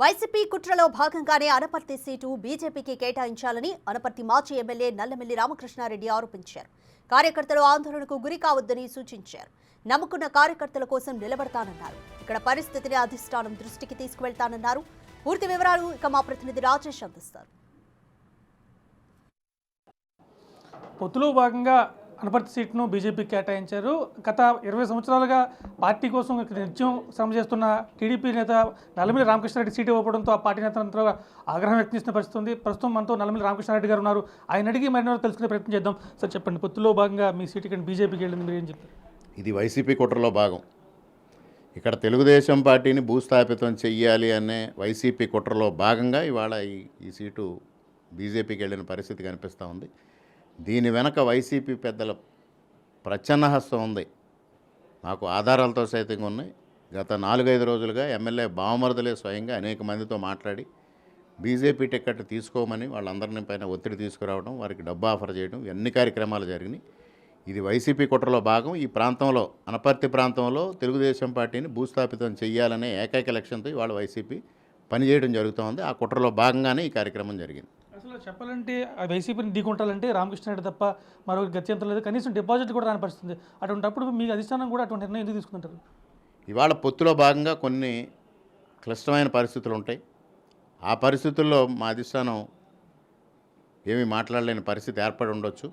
YCP కుట్రలో భాగంగానే Anaparthi seat బీజేపీకి కేటాయించాలని అనపర్తి మాజీ ఎమ్మెల్యే నల్లమిల్లి రామకృష్ణారెడ్డి ఆరోపించారు. కార్యకర్తలు ఆందోళనకు గురి కావద్దని సూచించారు. నమ్ముకున్న కార్యకర్తల కోసం నిలబడతానన్నారు. ఇక్కడ పరిస్థితిని అధిష్టానం దృష్టికి తీసుకువెళ్తానన్నారు. పూర్తి వివరాలు ఇక మా ప్రతినిధి రాజేష్ అందిస్తారు. పొత్తులో భాగంగా అనపర్తి సీట్ను బీజేపీకి కేటాయించారు. గత 20 సంవత్సరాలుగా పార్టీ కోసం నిత్యం శ్రమ చేస్తున్న టీడీపీ నేత నల్లమిల్లి రామకృష్ణారెడ్డి సీటు ఇవ్వడంతో ఆ పార్టీ నేతలంతా ఆగ్రహం వ్యక్తం చేసిన పరిస్థితి ఉంది. ప్రస్తుతం మనతో నల్లమిల్లి రామకృష్ణారెడ్డి గారు ఉన్నారు. ఆయన అడిగి మరిన్ని తెలుసుకునే ప్రయత్నం చేద్దాం. సార్ చెప్పండి, పొత్తులో భాగంగా మీ సీటు ఇక్కడ బీజేపీకి వెళ్ళింది, మీరు ఏం చెప్తారు? ఇది వైసీపీ కుట్రలో భాగం. ఇక్కడ తెలుగుదేశం పార్టీని భూస్థాపితం చెయ్యాలి అనే వైసీపీ కుట్రలో భాగంగా ఇవాళ ఈ సీటు బీజేపీకి వెళ్ళిన పరిస్థితి కనిపిస్తూ ఉంది. దీని వెనక వైసీపీ పెద్దల ప్రచ్ఛన్నహస్తం ఉంది. నాకు ఆధారాలతో సైతంగా ఉన్నాయి. గత 4-5 రోజులుగా ఎమ్మెల్యే బావమరుదులే స్వయంగా అనేక మందితో మాట్లాడి బీజేపీ టికెట్ తీసుకోమని వాళ్ళందరినీ పైన ఒత్తిడి తీసుకురావడం, వారికి డబ్బు ఆఫర్ చేయడం, ఎన్ని కార్యక్రమాలు జరిగినాయి. ఇది వైసీపీ కుట్రలో భాగం. ఈ ప్రాంతంలో, అనపర్తి ప్రాంతంలో తెలుగుదేశం పార్టీని భూస్థాపితం చేయాలనే ఏకైక లక్ష్యంతో ఇవాళ వైసీపీ పనిచేయడం జరుగుతోంది. ఆ కుట్రలో భాగంగానే ఈ కార్యక్రమం జరిగింది. అసలు చెప్పాలంటే ఆ వైసీపీని ఢీకొంటాలంటే రామకృష్ణారెడ్డి తప్ప మరో గత్యంతరం లేదు. కనీసం డిపాజిట్ కూడా రాని పరిస్థితుంది. అటువంటిప్పుడు మీ అధిష్టానం కూడా అటువంటి నిర్ణయం ఎందుకు తీసుకుంటారు? ఇవాళ పొత్తులో భాగంగా కొన్ని క్లిష్టమైన పరిస్థితులు ఉంటాయి. ఆ పరిస్థితుల్లో మా అధిష్టానం ఏమీ మాట్లాడలేని పరిస్థితి ఏర్పడి ఉండొచ్చు.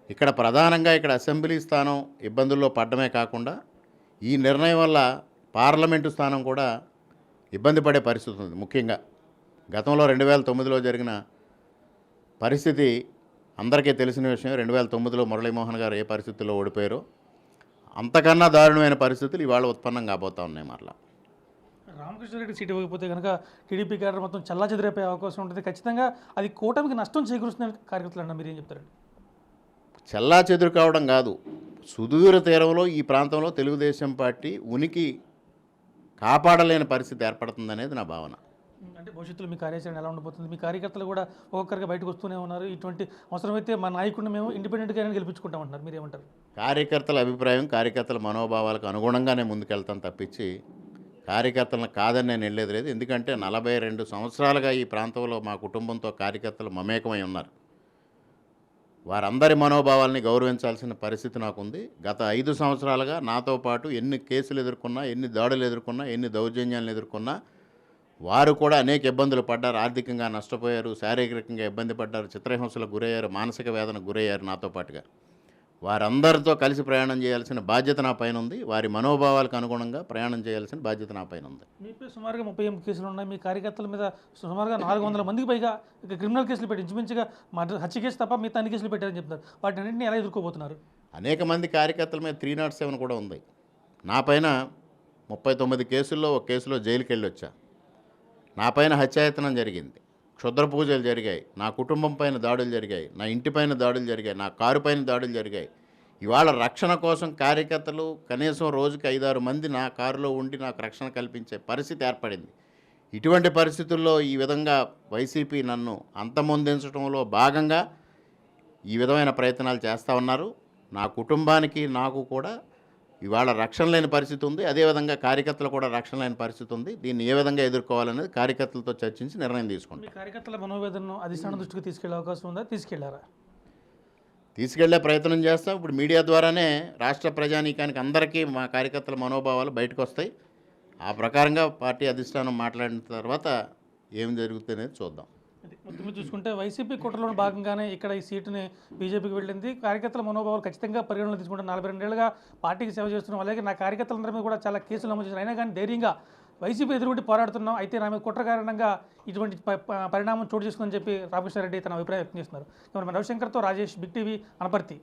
ఇక్కడ ప్రధానంగా ఇక్కడ అసెంబ్లీ స్థానం ఇబ్బందుల్లో పడ్డమే కాకుండా ఈ నిర్ణయం వల్ల పార్లమెంటు స్థానం కూడా ఇబ్బంది పడే పరిస్థితి ఉంది. ముఖ్యంగా గతంలో 2009లో జరిగిన పరిస్థితి అందరికీ తెలిసిన విషయం. 2009లో మురళీమోహన్ గారు ఏ పరిస్థితుల్లో ఓడిపోయారో అంతకన్నా దారుణమైన పరిస్థితులు ఇవాళ ఉత్పన్నం కాబోతూ ఉన్నాయి. మరలా రామకృష్ణారెడ్డి సీటు ఇవ్వకపోతే కనుక టీడీపీ క్యాడర్ మొత్తం చల్లా చెదిరైపోయే అవకాశం ఉంటుంది. ఖచ్చితంగా అది కూటమికి నష్టం చేకూరుస్తున్న కార్యకర్తలు అన్న మీరు ఏం చెప్తారండి? చల్లా చెదురు కావడం కాదు, సుదూర తీరంలో ఈ ప్రాంతంలో తెలుగుదేశం పార్టీ ఉనికి కాపాడలేని పరిస్థితి ఏర్పడుతుందనేది నా భావన. అంటే భవిష్యత్తులో మీ కార్యాచరణ ఎలా ఉండబోతుంది? మీ కార్యకర్తలు కూడా ఒక్కొక్కరిగా బయటకు వస్తూనే ఉన్నారు. ఇటువంటి అవసరమైతే మా నాయకుడిని మేము ఇండిపెండెంట్గానే గెలిపించుకుంటామంటున్నారు. మీరు ఏమంటారు? కార్యకర్తల అభిప్రాయం, కార్యకర్తల మనోభావాలకు అనుగుణంగానే ముందుకెళ్తాను తప్పించి కార్యకర్తలను కాదని నేను వెళ్ళేది లేదు. ఎందుకంటే 42 సంవత్సరాలుగా ఈ ప్రాంతంలో మా కుటుంబంతో కార్యకర్తలు మమేకమై ఉన్నారు. వారందరి మనోభావాల్ని గౌరవించాల్సిన పరిస్థితి నాకుంది. గత 5 సంవత్సరాలుగా నాతో పాటు ఎన్ని కేసులు ఎదుర్కొన్నా, ఎన్ని దాడులు ఎదుర్కొన్నా, ఎన్ని దౌర్జన్యాలను ఎదుర్కొన్నా వారు కూడా అనేక ఇబ్బందులు పడ్డారు. ఆర్థికంగా నష్టపోయారు, శారీరకంగా ఇబ్బంది పడ్డారు, చిత్రహింసలకు గురయ్యారు, మానసిక వేదనకు గురయ్యారు. నాతో పాటుగా వారందరితో కలిసి ప్రయాణం చేయాల్సిన బాధ్యత నా పైన ఉంది. వారి మనోభావాలకు అనుగుణంగా ప్రయాణం చేయాల్సిన బాధ్యత నా పైన ఉంది. మీపై సుమారుగా 38 కేసులు ఉన్నాయి. మీ కార్యకర్తల మీద సుమారుగా 400 మందికి పైగా క్రిమినల్ కేసులు పెట్టి ఇంచుమించుగా హత్య కేసు తప్ప మిగతా అన్ని కేసులు పెట్టారని చెప్తున్నారు. వాటిని అన్నింటినీ ఎలా ఎదుర్కోబోతున్నారు? అనేక మంది కార్యకర్తల మీద 307 కూడా ఉంది. నా పైన 39 కేసుల్లో ఒక కేసులో జైలుకి వెళ్ళి వచ్చా. నా పైన హత్యాయత్నం జరిగింది, క్షుద్ర పూజలు జరిగాయి, నా కుటుంబం పైన దాడులు జరిగాయి, నా ఇంటి పైన దాడులు జరిగాయి, నా కారు పైన దాడులు జరిగాయి. ఇవాళ రక్షణ కోసం కార్యకర్తలు కనీసం రోజుకి 5-6 మంది నా కారులో ఉండి నాకు రక్షణ కల్పించే పరిస్థితి ఏర్పడింది. ఇటువంటి పరిస్థితుల్లో ఈ విధంగా వైసీపీ నన్ను అంతమొందించడంలో భాగంగా ఈ విధమైన ప్రయత్నాలు చేస్తూ ఉన్నారు. నా కుటుంబానికి నాకు కూడా ఇవాళ రక్షణ లేని పరిస్థితి ఉంది. అదేవిధంగా కార్యకర్తలు కూడా రక్షణ లేని పరిస్థితి ఉంది. దీన్ని ఏ విధంగా ఎదుర్కోవాలనేది కార్యకర్తలతో చర్చించి నిర్ణయం తీసుకుంటాం. కార్యకర్తల మనోవేదనను అధిష్టానం దృష్టికి తీసుకెళ్లే అవకాశం ఉందా? తీసుకెళ్లారా? తీసుకెళ్లే ప్రయత్నం చేస్తాం. ఇప్పుడు మీడియా ద్వారానే రాష్ట్ర ప్రజానీకానికి అందరికీ మా కార్యకర్తల మనోభావాలు బయటకు వస్తాయి. ఆ ప్రకారంగా పార్టీ అధిష్టానం మాట్లాడిన తర్వాత ఏం జరుగుతుందనేది చూద్దాం. మొత్తం చూసుకుంటే వైసీపీ కుట్రలో భాగంగానే ఇక్కడ ఈ సీటుని బీజేపీకి వెళ్ళింది. కార్యకర్తల మనోభావాలు ఖచ్చితంగా పరిగణలో తీసుకుంటే 42 ఏళ్ళుగా పార్టీకి సేవ చేస్తున్నాం. అలాగే నా కార్యకర్తలందరి మీద కూడా చాలా కేసులు నమోదు చేశారు. అయినా కానీ ధైర్యంగా వైసీపీ ఎదురుబడి పోరాడుతున్నాం. అయితే నా మీద కుట్ర కారణంగా ఇటువంటి పరిణామం చోటు చేసుకుందని చెప్పి రామకృష్ణారెడ్డి తన అభిప్రాయం వ్యక్తం చేస్తున్నారు. రవిశంకర్తో రాజేష్, బిగ్ టీవీ, అనపర్తి.